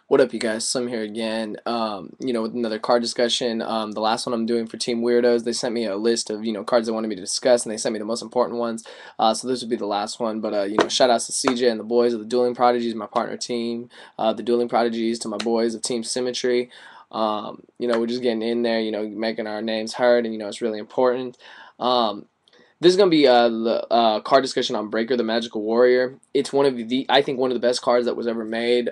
What up, you guys? Slim here again. With another card discussion. The last one I'm doing for Team Weirdos, they sent me a list of cards they wanted me to discuss, and they sent me the most important ones. So this would be the last one. But shout outs to CJ and the boys of the Dueling Prodigies, my partner team. The Dueling Prodigies to my boys of Team Symmetry. We're just getting in there. Making our names heard, and it's really important. This is gonna be the card discussion on Breaker, the Magical Warrior. It's I think one of the best cards that was ever made.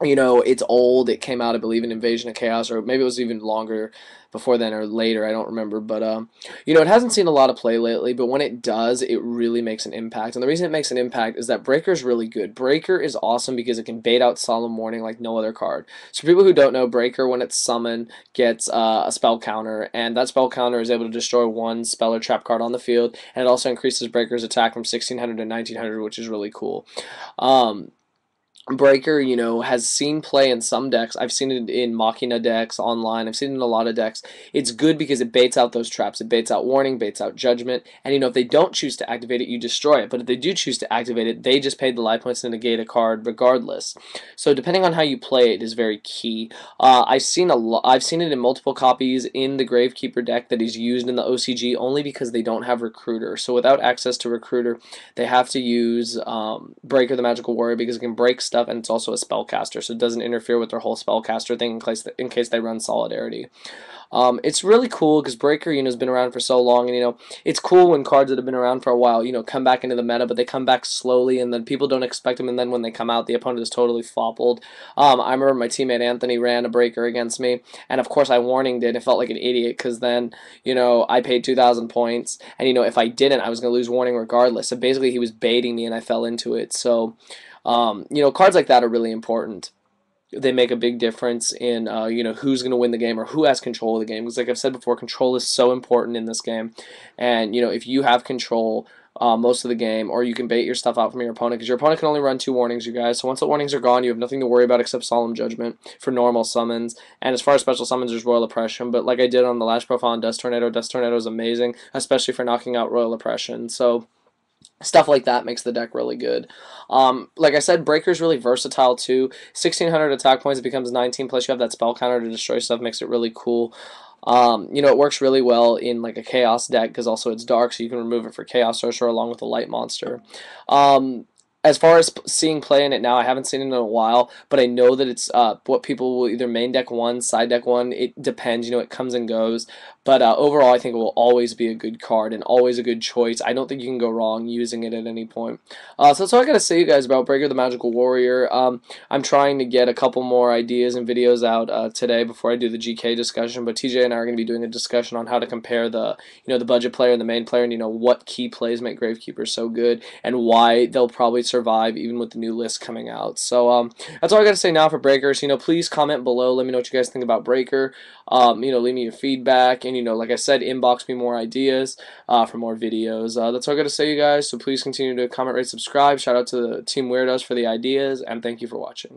It's old. It came out, I believe, in Invasion of Chaos, or maybe it was even longer before then or later. I don't remember. But, it hasn't seen a lot of play lately, but when it does, it really makes an impact. And the reason it makes an impact is that Breaker is really good. Breaker is awesome because it can bait out Solemn Warning like no other card. So, for people who don't know, Breaker, when it's summoned, gets a spell counter, and that spell counter is able to destroy one spell or trap card on the field, and it also increases Breaker's attack from 1600 to 1900, which is really cool. Breaker, has seen play in some decks. I've seen it in Machina decks online. I've seen it in a lot of decks. It's good because it baits out those traps. It baits out Warning, baits out Judgment, and if they don't choose to activate it, you destroy it. But if they do choose to activate it, they just paid the life points to negate a card regardless. So depending on how you play it is very key. I've seen it in multiple copies in the Gravekeeper deck that is used in the OCG only because they don't have Recruiter. So without access to Recruiter, they have to use Breaker, the Magical Warrior, because it can break stuff, and it's also a spellcaster, so it doesn't interfere with their whole spellcaster thing in case they run Solidarity. It's really cool because Breaker, has been around for so long, and it's cool when cards that have been around for a while, come back into the meta, but they come back slowly, and then people don't expect them, and then when they come out, the opponent is totally floppled. I remember my teammate Anthony ran a Breaker against me, and of course I warning did. It felt like an idiot because then, I paid 2,000 points, and if I didn't, I was going to lose warning regardless. So basically, he was baiting me, and I fell into it. So, cards like that are really important. They make a big difference in who's going to win the game or who has control of the game. Because like I've said before, control is so important in this game. And if you have control most of the game, or you can bait your stuff out from your opponent, because your opponent can only run 2 warnings, you guys. So once the warnings are gone, you have nothing to worry about except Solemn Judgment for normal summons. And as far as special summons, there's Royal Oppression. But like I did on the last profile on Dust Tornado is amazing, especially for knocking out Royal Oppression. So stuff like that makes the deck really good. Like I said, Breaker's really versatile too. 1600 attack points, it becomes 19, plus you have that spell counter to destroy stuff, makes it really cool. It works really well in like a Chaos deck because also it's dark, so you can remove it for Chaos Sorcerer along with a Light Monster. As far as seeing play in it now, I haven't seen it in a while, but I know that it's what people will either main deck one, side deck one. It depends, it comes and goes. But overall, I think it will always be a good card and always a good choice. I don't think you can go wrong using it at any point. So that's all I got to say, you guys, about Breaker the Magical Warrior. I'm trying to get a couple more ideas and videos out today before I do the GK discussion. But TJ and I are going to be doing a discussion on how to compare the the budget player and the main player, and what key plays make Gravekeeper so good and why they'll probably survive even with the new list coming out. So that's all I got to say now for Breakers. Please comment below. Let me know what you guys think about Breaker. Leave me your feedback, and like I said, inbox me more ideas for more videos. That's all I got to say, you guys. So please continue to comment, rate, subscribe. Shout out to the Team Weirdos for the ideas, and thank you for watching.